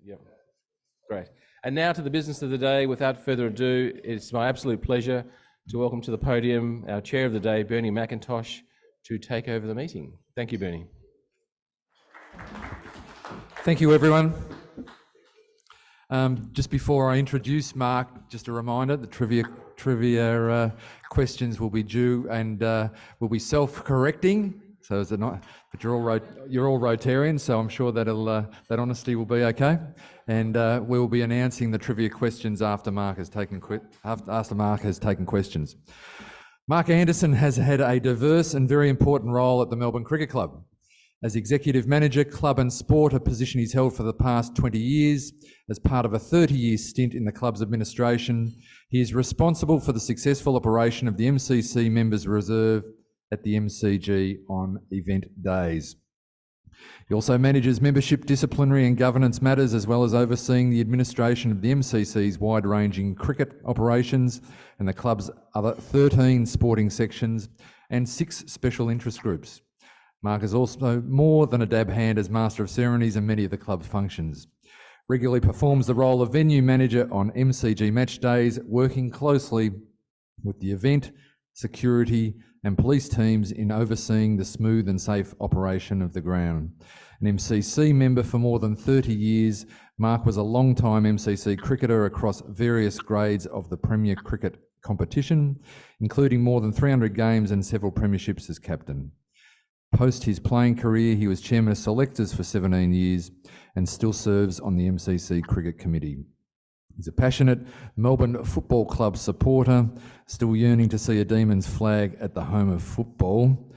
Yep. Great. And now to the business of the day. Without further ado, it's my absolute pleasure to welcome to the podium our Chair of the Day, Bernie McIntosh, to take over the meeting. Thank you, Bernie. Thank you, everyone. Just before I introduce Mark, just a reminder, the trivia questions will be due and will be self-correcting. So is it not? But you're all Rotarians, so I'm sure that honesty will be okay. And we'll be announcing the trivia questions after Mark has taken questions. Mark Anderson has had a diverse and very important role at the Melbourne Cricket Club. As Executive Manager, Club and Sport, a position he's held for the past 20 years. As part of a 30-year stint in the club's administration, he is responsible for the successful operation of the MCC Members Reserve at the MCG on event days. He also manages membership, disciplinary and governance matters, as well as overseeing the administration of the MCC's wide-ranging cricket operations and the club's other 13 sporting sections and 6 special interest groups. Mark is also more than a dab hand as Master of Ceremonies in many of the club's functions. Regularly performs the role of venue manager on MCG match days, working closely with the event, security and police teams in overseeing the smooth and safe operation of the ground. An MCC member for more than 30 years, Mark was a long-time MCC cricketer across various grades of the Premier Cricket competition, including more than 300 games and several premierships as captain. Post his playing career, he was chairman of selectors for 17 years and still serves on the MCC Cricket Committee. He's a passionate Melbourne Football Club supporter, still yearning to see a Demons flag at the home of football.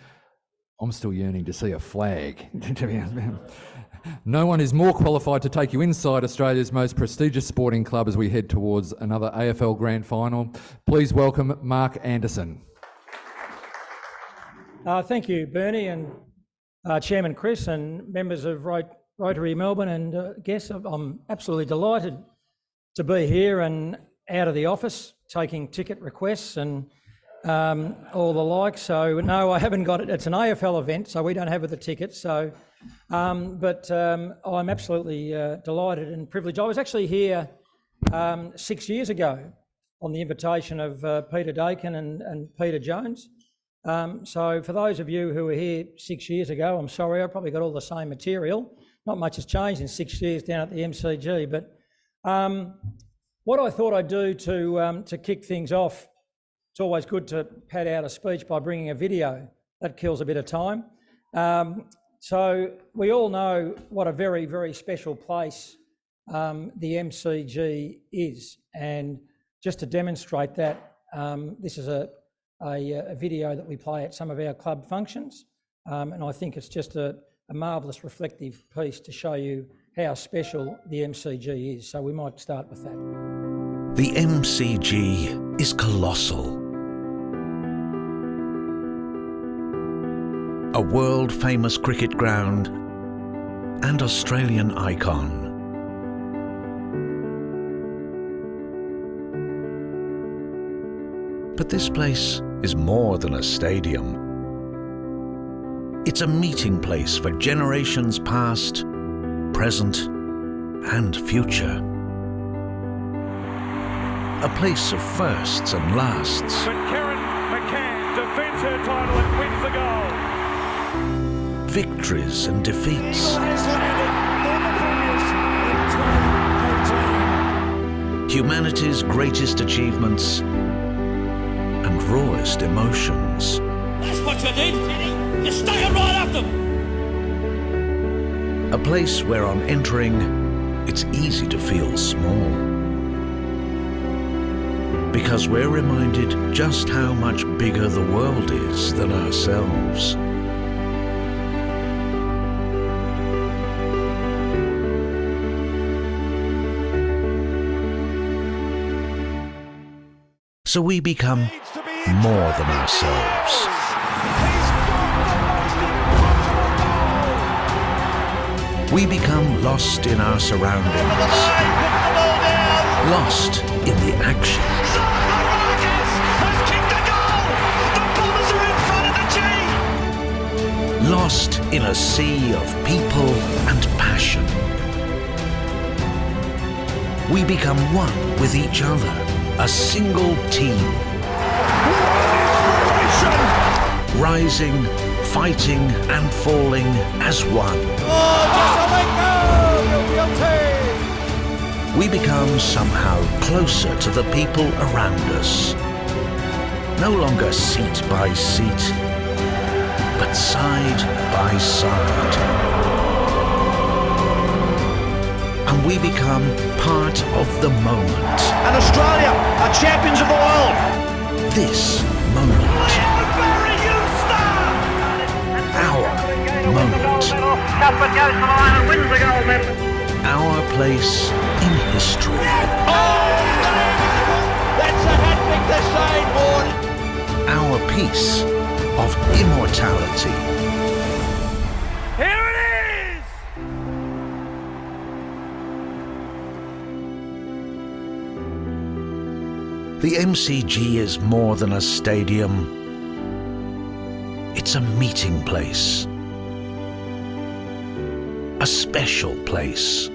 I'm still yearning to see a flag. No one is more qualified to take you inside Australia's most prestigious sporting club as we head towards another AFL Grand Final. Please welcome Mark Anderson. Thank you, Bernie, and Chairman Chris and members of Rotary Melbourne and guests. I'm absolutely delighted to be here and out of the office taking ticket requests and all the like. So no, I haven't got it. It's an AFL event, so we don't have the tickets. So, but I'm absolutely delighted and privileged. I was actually here 6 years ago on the invitation of Peter Dakin and Peter Jones. So for those of you who were here 6 years ago, I'm sorry, I probably got all the same material. Not much has changed in 6 years down at the MCG, but what I thought I'd do to kick things off, it's always good to pad out a speech by bringing a video. That kills a bit of time. So we all know what a very, very special place the MCG is, and just to demonstrate that, this is a video that we play at some of our club functions, and I think it's just a marvellous reflective piece to show you how special the MCG is. So we might start with that. The MCG is colossal. A world-famous cricket ground and Australian icon. But this place is more than a stadium. It's a meeting place for generations past, present and future. A place of firsts and lasts. But Karen McCann defends her title and wins the goal. Victories and defeats. Humanity's greatest achievements and rawest emotions. That's what you did! You stuck it right up them! A place where on entering, it's easy to feel small. Because we're reminded just how much bigger the world is than ourselves. So we become more than ourselves. We become lost in our surroundings, lost in the action. Lost in a sea of people and passion. We become one with each other, a single team. Rising, fighting and falling as one. We become somehow closer to the people around us. No longer seat by seat, but side by side. And we become part of the moment. And Australia are champions of the world. This moment. Our moment. Cuthbert goes to the line and wins the gold medal. Our place in history. That's a hat-trick to Shane Warne. Our piece of immortality. Here it is! The MCG is more than a stadium. It's a meeting place. A special place.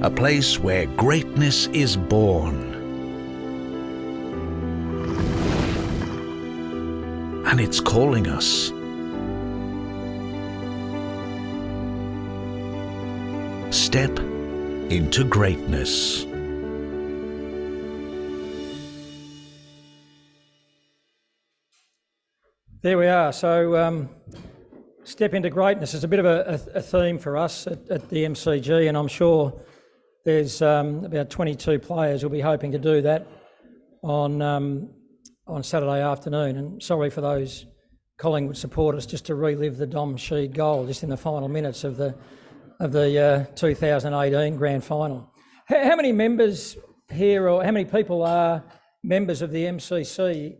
A place where greatness is born. And it's calling us. Step into greatness. There we are. So step into greatness is a bit of a theme for us at the MCG, and I'm sure there's about 22 players who'll be hoping to do that on Saturday afternoon. And sorry for those Collingwood supporters just to relive the Dom Sheed goal just in the final minutes of the 2018 Grand Final. How many members here, or how many people are members of the MCC?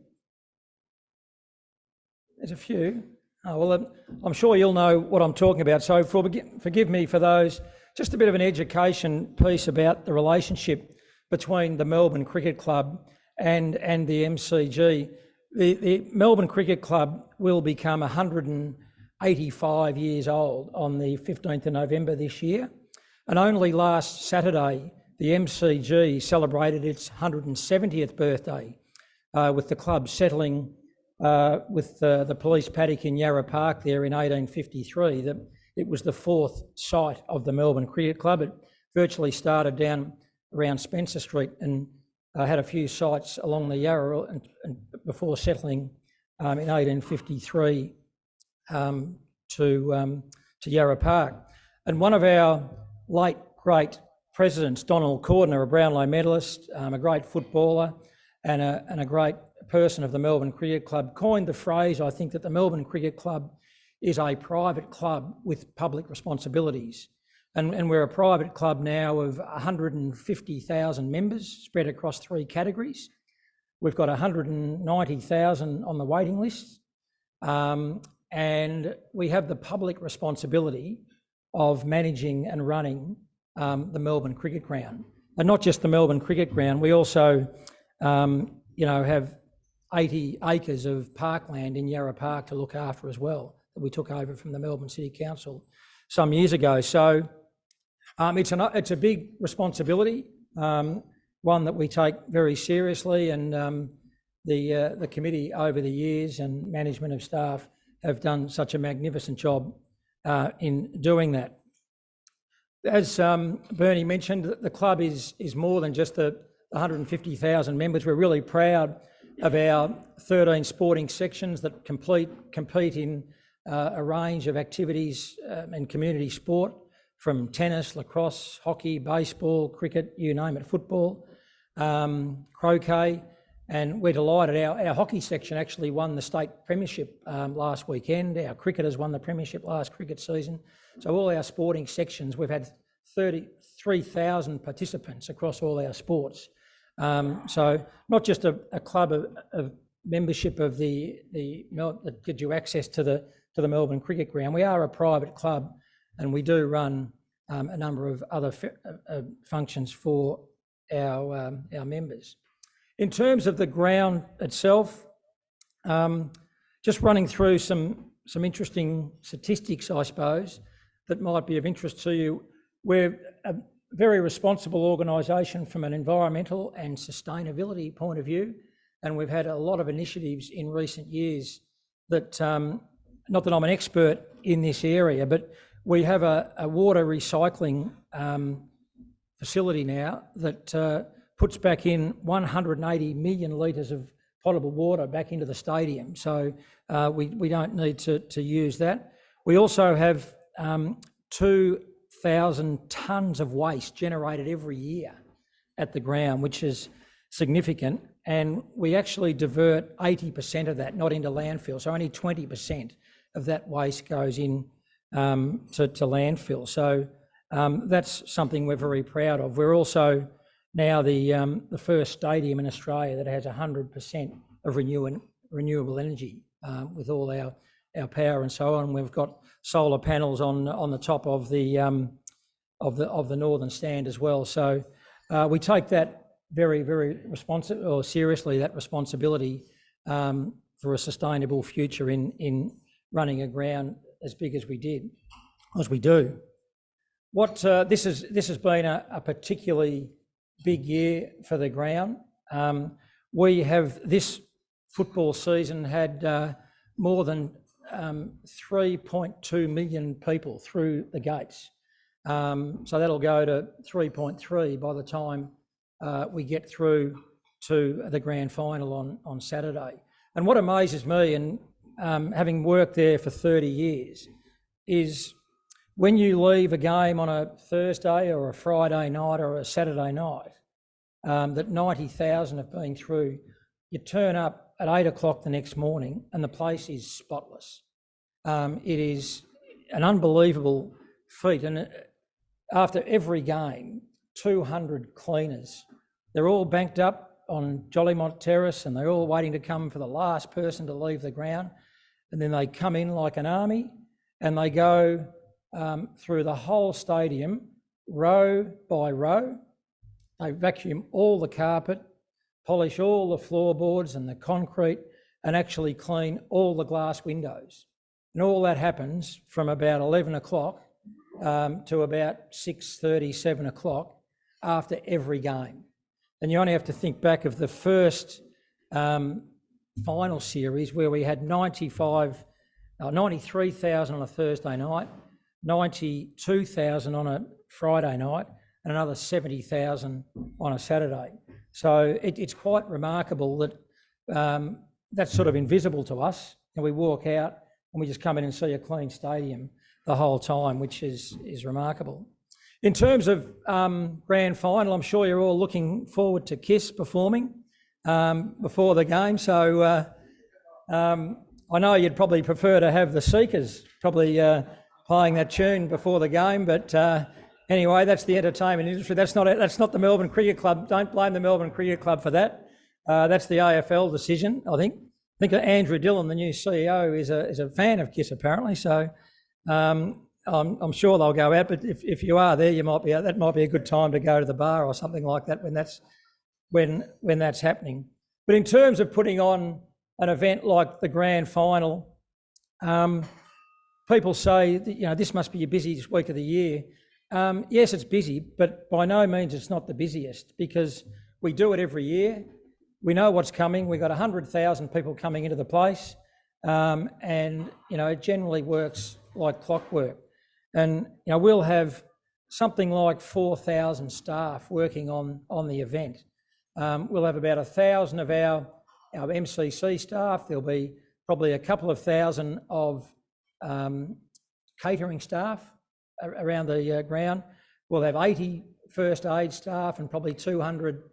There's a few. Oh, well, I'm sure you'll know what I'm talking about. So forgive me for those. Just a bit of an education piece about the relationship between the Melbourne Cricket Club and the MCG. The Melbourne Cricket Club will become 185 years old on the 15th of November this year. And only last Saturday, the MCG celebrated its 170th birthday with the club settling with the police paddock in Yarra Park there in 1853. It was the fourth site of the Melbourne Cricket Club. It virtually started down around Spencer Street and had a few sites along the Yarra and before settling in 1853 to Yarra Park. And one of our late great presidents, Donald Cordner, a Brownlow medalist, a great footballer and a great person of the Melbourne Cricket Club, coined the phrase, I think, that the Melbourne Cricket Club is a private club with public responsibilities. And we're a private club now of 150,000 members spread across three categories. We've got 190,000 on the waiting list. And we have the public responsibility of managing and running the Melbourne Cricket Ground. And not just the Melbourne Cricket Ground, we also have 80 acres of parkland in Yarra Park to look after as well, that we took over from the Melbourne City Council some years ago. So it's a big responsibility, one that we take very seriously, and the committee over the years and management of staff have done such a magnificent job in doing that. As Bernie mentioned, the club is more than just the 150,000 members. We're really proud of our 13 sporting sections that compete in a range of activities and community sport, from tennis, lacrosse, hockey, baseball, cricket, you name it, football, croquet. And we're delighted. Our hockey section actually won the state premiership last weekend. Our cricketers won the premiership last cricket season. So all our sporting sections, we've had 33,000 participants across all our sports. So not just a club of membership of that gives you access to the Melbourne Cricket Ground. We are a private club, and we do run a number of other functions for our members. In terms of the ground itself, just running through some interesting statistics, I suppose, that might be of interest to you. we're a very responsible organisation from an environmental and sustainability point of view, and we've had a lot of initiatives in recent years that, not that I'm an expert in this area, but we have a water recycling facility now that puts back in 180 million litres of potable water back into the stadium. So we don't need to use that. We also have 2,000 tonnes of waste generated every year at the ground, which is significant. And we actually divert 80% of that, not into landfill. So only 20% of that waste goes in to landfill. So that's something we're very proud of. We're also now the first stadium in Australia that has 100% of renewable energy with all our power and so on. We've got solar panels on the top of the northern stand as well. So we take that very seriously, that responsibility for a sustainable future in running a ground as big as we do. This has been a particularly big year for the ground. We have this football season had more than 3.2 million people through the gates. So that'll go to 3.3 by the time we get through to the grand final on Saturday. And what amazes me, and having worked there for 30 years, is when you leave a game on a Thursday or a Friday night or a Saturday night, that 90,000 have been through, you turn up at 8 o'clock the next morning and the place is spotless. It is an unbelievable feat. And after every game, 200 cleaners, they're all banked up on Jollymont Terrace and they're all waiting to come for the last person to leave the ground. And then they come in like an army and they go through the whole stadium, row by row. They vacuum all the carpet, polish all the floorboards and the concrete, and actually clean all the glass windows. And all that happens from about 11 o'clock to about 6:30, 7 o'clock after every game. And you only have to think back of the first final series where we had 93,000 on a Thursday night, 92,000 on a Friday night, and another 70,000 on a Saturday. So it's quite remarkable that that's sort of invisible to us, and we walk out and we just come in and see a clean stadium the whole time, which is remarkable. In terms of grand final, I'm sure you're all looking forward to KISS performing before the game. So I know you'd probably prefer to have the Seekers probably playing that tune before the game, but anyway, that's the entertainment industry. That's not the Melbourne Cricket Club. Don't blame the Melbourne Cricket Club for that. That's the AFL decision, I think. I think Andrew Dillon, the new CEO, is a fan of KISS apparently. So I'm sure they'll go out. But if you are there, that might be a good time to go to the bar or something like that when that's happening. But in terms of putting on an event like the grand final, people say that, this must be your busiest week of the year. Yes, it's busy, but by no means it's not the busiest, because we do it every year. We know what's coming. We've got 100,000 people coming into the place, and it generally works like clockwork. And we'll have something like 4,000 staff working on the event. We'll have about 1,000 of our MCC staff. There'll be probably a couple of thousand of catering staff around the ground. We'll have 80 first aid staff and probably 200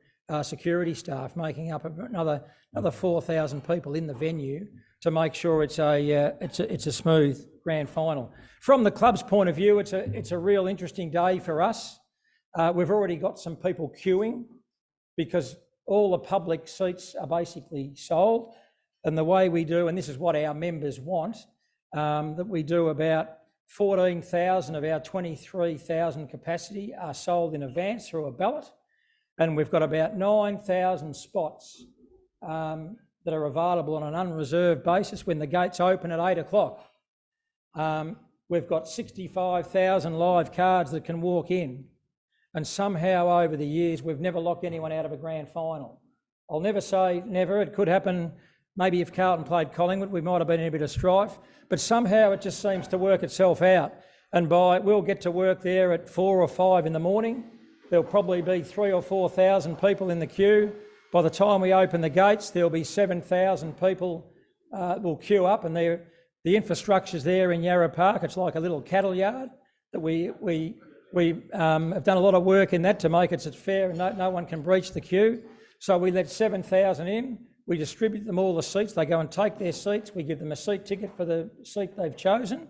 security staff, making up another 4,000 people in the venue to make sure it's a smooth grand final. From the club's point of view, it's a real interesting day for us. We've already got some people queuing because all the public seats are basically sold. And the way we do, and this is what our members want, that we do about 14,000 of our 23,000 capacity are sold in advance through a ballot. And we've got about 9,000 spots that are available on an unreserved basis when the gates open at 8 o'clock. we've got 65,000 live cards that can walk in. And somehow over the years, we've never locked anyone out of a grand final. I'll never say never. It could happen. Maybe if Carlton played Collingwood, we might have been in a bit of strife. But somehow it just seems to work itself out. And we'll get to work there at 4 or 5 in the morning. There'll probably be 3,000 or 4,000 people in the queue. By the time we open the gates, there'll be 7,000 people will queue up, and the infrastructure's there in Yarra Park. It's like a little cattle yard that we have done a lot of work in that to make it fair and no one can breach the queue. So we let 7,000 in. We distribute them all the seats. They go and take their seats. We give them a seat ticket for the seat they've chosen,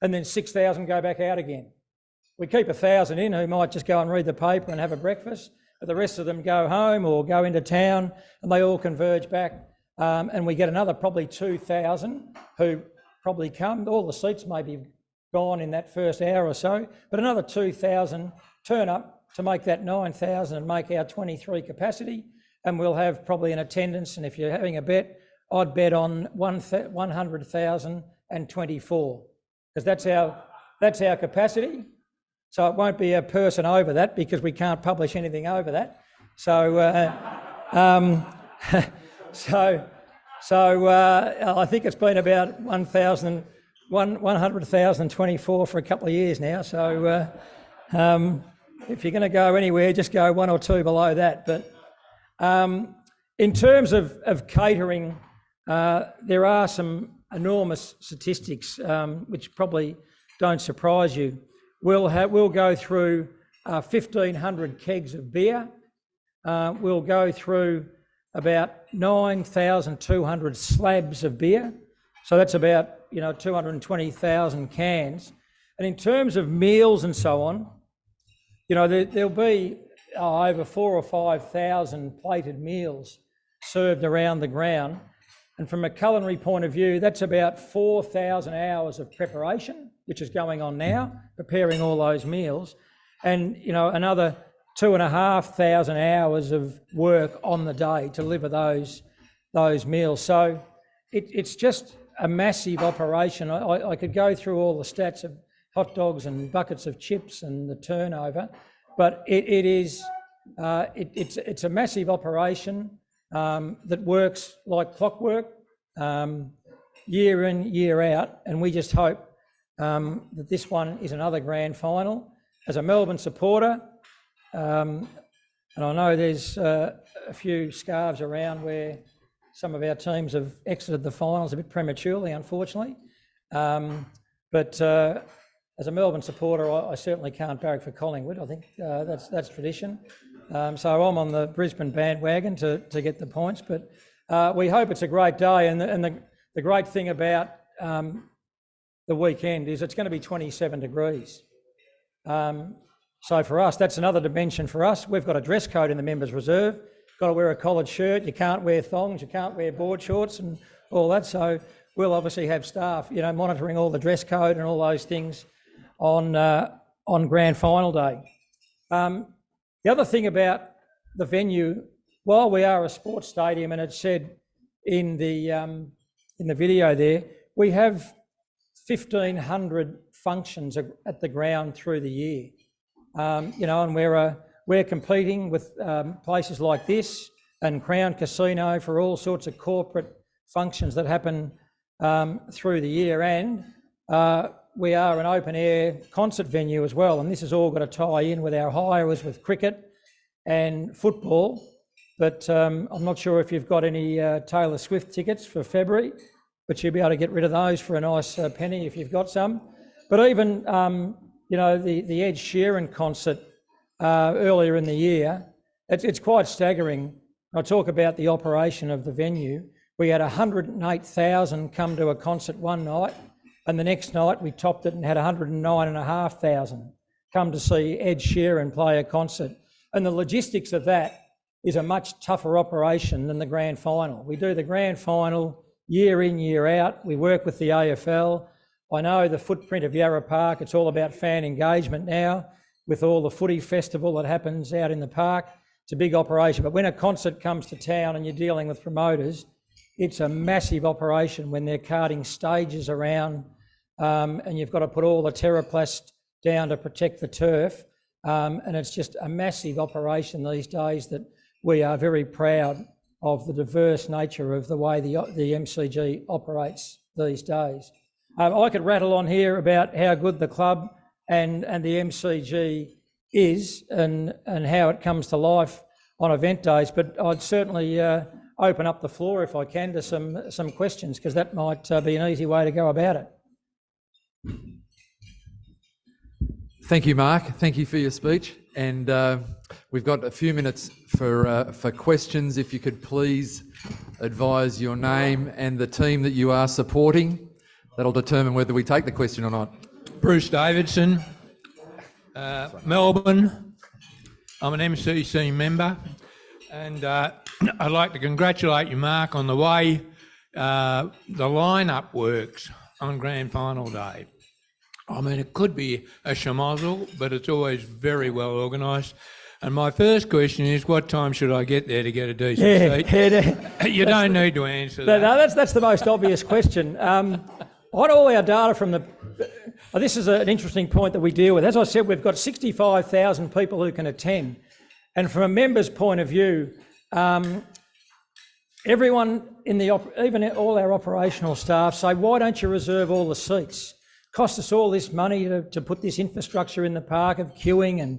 and then 6,000 go back out again. We keep 1,000 in who might just go and read the paper and have a breakfast, but the rest of them go home or go into town, and they all converge back. And we get another probably 2,000 who probably come. All the seats may be gone in that first hour or so, but another 2,000 turn up to make that 9,000 and make our 23 capacity. And we'll have probably an attendance, and if you're having a bet, I'd bet on 100,024, because that's our capacity. So it won't be a person over that, because we can't publish anything over that. So, I think it's been about 100,024 for a couple of years now. So if you're going to go anywhere, just go 1 or 2 below that. But in terms of catering, there are some enormous statistics which probably don't surprise you. We'll go through 1,500 kegs of beer. We'll go through about 9,200 slabs of beer. So that's about 220,000 cans. And in terms of meals and so on, there'll be over 4,000 or 5,000 plated meals served around the ground. And from a culinary point of view, that's about 4,000 hours of preparation, which is going on now, preparing all those meals. And, another 2,500 hours of work on the day to deliver those meals. So it's just a massive operation. I could go through all the stats of hot dogs and buckets of chips and the turnover, but it's a massive operation that works like clockwork, year in, year out, and we just hope that this one is another grand final. As a Melbourne supporter, and I know there's a few scarves around where some of our teams have exited the finals a bit prematurely, unfortunately. But as a Melbourne supporter, I certainly can't barrack for Collingwood. I think that's tradition. So I'm on the Brisbane bandwagon to get the points. But we hope it's a great day. And the great thing about the weekend is it's going to be 27 degrees. So for us, that's another dimension for us. We've got a dress code in the members' reserve. Got to wear a collared shirt. You can't wear thongs. You can't wear board shorts and all that. So we'll obviously have staff, monitoring all the dress code and all those things on grand final day. The other thing about the venue, while we are a sports stadium, and it's said in the video there, we have 1,500 functions at the ground through the year. And we're competing with places like this and Crown Casino for all sorts of corporate functions that happen through the year, and we are an open air concert venue as well, and this has all got to tie in with our hirers with cricket and football. But I'm not sure if you've got any Taylor Swift tickets for February, but you'll be able to get rid of those for a nice penny if you've got some. But even the Ed Sheeran concert earlier in the year, it's quite staggering. I talk about the operation of the venue. We had 108,000 come to a concert one night, and the next night we topped it and had 109,500 come to see Ed Sheeran play a concert. And the logistics of that is a much tougher operation than the grand final. We do the grand final year in, year out. We work with the AFL. I know the footprint of Yarra Park, it's all about fan engagement now with all the footy festival that happens out in the park. It's a big operation, but when a concert comes to town and you're dealing with promoters, it's a massive operation when they're carting stages around and you've got to put all the terraplast down to protect the turf. And it's just a massive operation these days that we are very proud of the diverse nature of the way the MCG operates these days. I could rattle on here about how good the club and the MCG is and how it comes to life on event days, but I'd certainly open up the floor if I can to some questions, because that might be an easy way to go about it. Thank you, Mark. Thank you for your speech. And we've got a few minutes for questions. If you could please advise your name and the team that you are supporting. That'll determine whether we take the question or not. Bruce Davidson, Melbourne. I'm an MCC member, and I'd like to congratulate you, Mark, on the way the lineup works on Grand Final day. I mean, it could be a schmozzle, but it's always very well organised. And my first question is, what time should I get there to get a decent seat? You don't need to answer that. No, that's the most obvious question. On all our data from this is an interesting point that we deal with. As I said, we've got 65,000 people who can attend. And from a member's point of view, everyone even all our operational staff say, why don't you reserve all the seats? Cost us all this money to put this infrastructure in the park of queuing and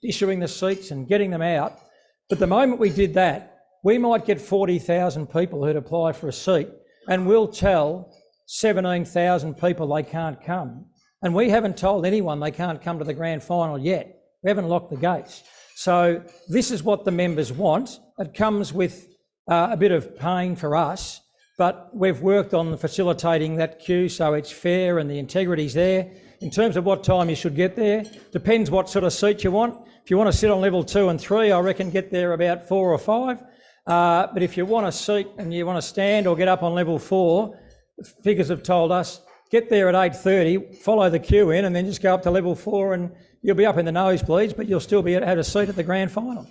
issuing the seats and getting them out. But the moment we did that, we might get 40,000 people who'd apply for a seat, and we'll tell 17,000 people they can't come. And we haven't told anyone they can't come to the grand final yet. We haven't locked the gates. So this is what the members want. It comes with a bit of pain for us, but we've worked on facilitating that queue so it's fair and the integrity's there. In terms of what time you should get there, depends what sort of seat you want. If you want to sit on level 2 and 3, I reckon get there about 4 or 5. But if you want a seat and you want to stand or get up on level 4, figures have told us, get there at 8:30, follow the queue in, and then just go up to level 4 and you'll be up in the nosebleeds, but you'll still have a seat at the grand final.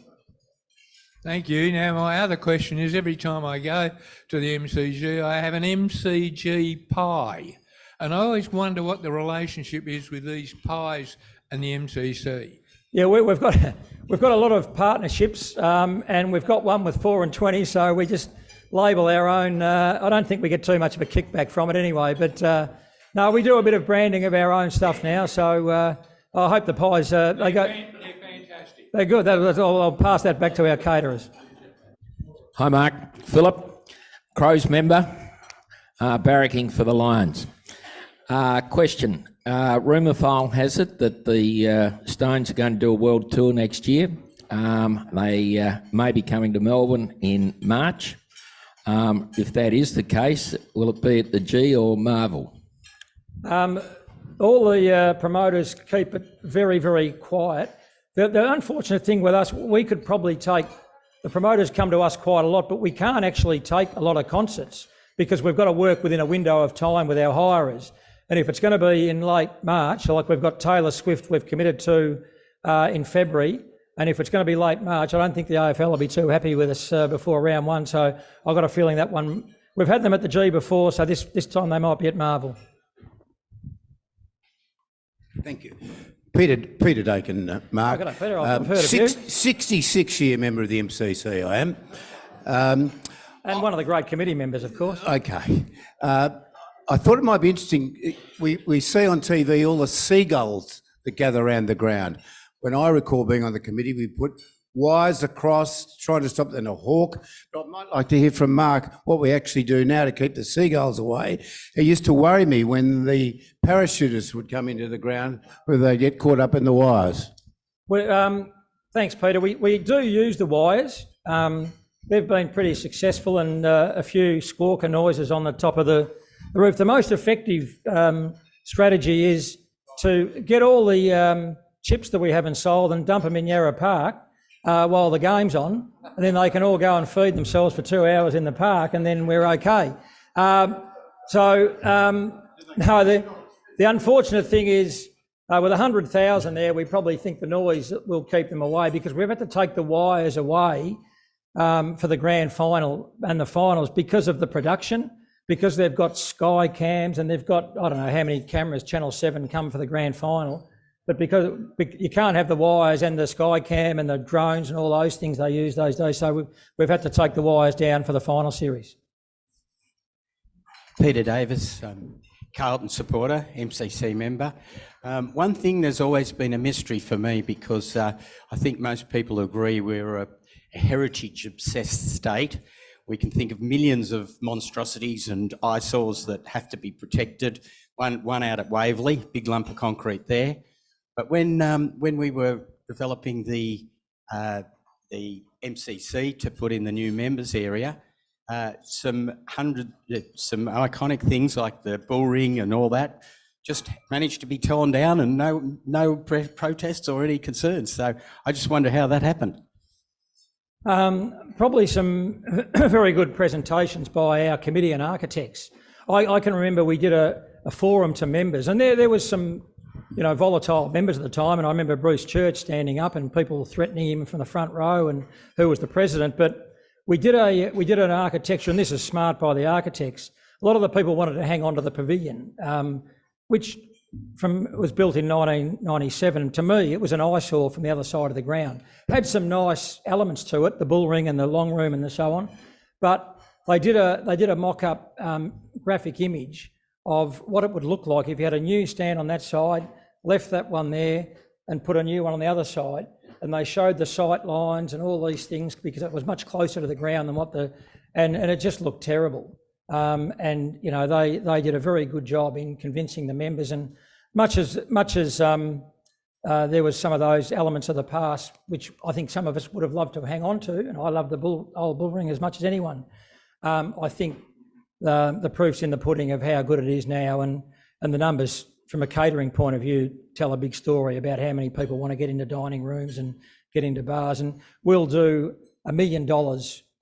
Thank you. Now, my other question is, every time I go to the MCG, I have an MCG pie. And I always wonder what the relationship is with these pies and the MCC. Yeah, we've got a lot of partnerships, and we've got one with 4 and 20, so we just label our own. I don't think we get too much of a kickback from it anyway, but no, we do a bit of branding of our own stuff now, so I hope the pies, they're fantastic. They're good. I'll pass that back to our caterers. Hi, Mark. Philip, Crows member, barracking for the Lions. Question. Rumour file has it that the Stones are going to do a world tour next year. They may be coming to Melbourne in March. If that is the case, will it be at the G or Marvel? All the promoters keep it very, very quiet. The unfortunate thing with us, we could probably take, the promoters come to us quite a lot, but we can't actually take a lot of concerts because we've got to work within a window of time with our hirers. And if it's going to be in late March, like we've got Taylor Swift we've committed to in February, and if it's going to be late March, I don't think the AFL will be too happy with us before round 1. So I've got a feeling that one, we've had them at the G before, so this time they might be at Marvel. Thank you. Peter Dakin, Mark. G'day, Peter. I've heard of you. 66-year member of the MCC, I am. And one of the great committee members, of course. Okay. I thought it might be interesting. We see on TV all the seagulls that gather around the ground. When I recall being on the committee, we put wires across, trying to stop them, a hawk. But I might like to hear from Mark what we actually do now to keep the seagulls away. It used to worry me when the parachutists would come into the ground, whether they'd get caught up in the wires. Well, thanks, Peter. We do use the wires. They've been pretty successful, and a few squawker noises on the top of the roof. The most effective strategy is to get all the chips that we haven't sold and dump them in Yarra Park while the game's on, and then they can all go and feed themselves for 2 hours in the park, and then we're okay. No, the unfortunate thing is with 100,000 there, we probably think the noise will keep them away because we've had to take the wires away for the grand final and the finals because of the production. because they've got Sky cams and they've got, I don't know how many cameras Channel 7 come for the grand final, but because you can't have the wires and the Sky cam and the drones and all those things they use those days, so we've had to take the wires down for the final series. Peter Davis, Carlton supporter, MCC member. One thing there's always been a mystery for me, because I think most people agree we're a heritage-obsessed state. We can think of millions of monstrosities and eyesores that have to be protected. One out at Waverley, big lump of concrete there. But when we were developing the MCC to put in the new members area, some iconic things like the bull ring and all that just managed to be torn down, and no protests or any concerns. So I just wonder how that happened. Probably some very good presentations by our committee and architects. I can remember we did a forum to members, and there was some, volatile members at the time, and I remember Bruce Church standing up and people threatening him from the front row and who was the president. But we did an architecture, and this is smart by the architects. A lot of the people wanted to hang on to the pavilion, which was built in 1997. To me, it was an eyesore from the other side of the ground. Had some nice elements to it, the bull ring and the long room and so on, but they did a mock-up graphic image of what it would look like if you had a new stand on that side, left that one there, and put a new one on the other side. And they showed the sight lines and all these things because it was much closer to the ground than and it just looked terrible. They did a very good job in convincing the members, and much as there was some of those elements of the past which I think some of us would have loved to hang on to, and I love the old bull ring as much as anyone. I think the proof's in the pudding of how good it is now, and the numbers from a catering point of view tell a big story about how many people want to get into dining rooms and get into bars, and we'll do $1 million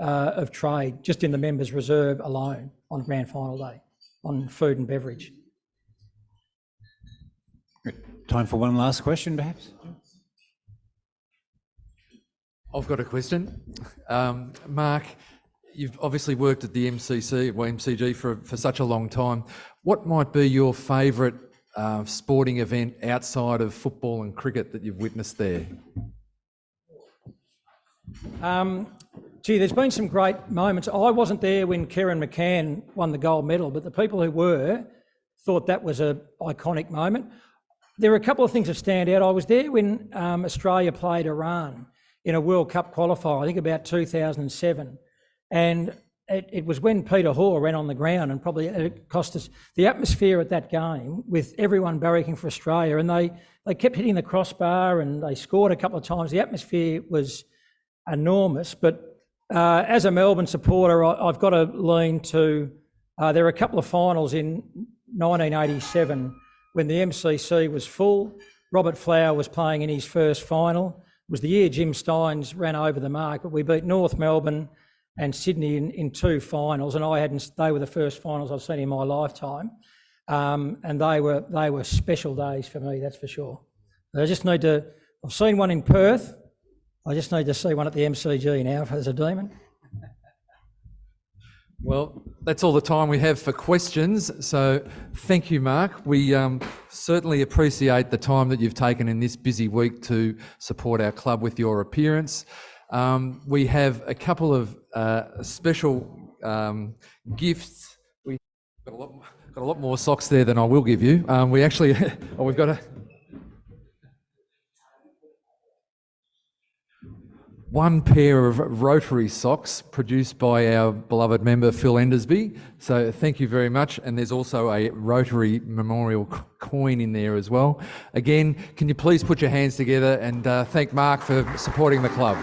of trade just in the members' reserve alone on grand final day on food and beverage. Time for one last question, perhaps. I've got a question. Mark, you've obviously worked at the MCG for such a long time. What might be your favourite sporting event outside of football and cricket that you've witnessed there? There's been some great moments. I wasn't there when Kieran McCann won the gold medal, but the people who were thought that was an iconic moment. There are a couple of things that stand out. I was there when Australia played Iran in a World Cup qualifier, I think about 2007. And it was when Peter Hoare ran on the ground, and probably it cost us the atmosphere at that game with everyone barracking for Australia. And they kept hitting the crossbar and they scored a couple of times. The atmosphere was enormous. But as a Melbourne supporter, I've got to lean to, there were a couple of finals in 1987 when the MCC was full. Robert Flower was playing in his first final. It was the year Jim Steins ran over the mark, but we beat North Melbourne and Sydney in two finals, and they were the first finals I've seen in my lifetime, and they were special days for me, that's for sure. I've seen one in Perth, I just need to see one at the MCG now as a demon. Well, that's all the time we have for questions, so thank you, Mark. We certainly appreciate the time that you've taken in this busy week to support our club with your appearance. We have a couple of special gifts. We've got a lot more socks there than I will give you. We've got one pair of Rotary socks produced by our beloved member Phil Endersby. So thank you very much. And there's also a Rotary memorial coin in there as well. Again, can you please put your hands together and thank Mark for supporting the club.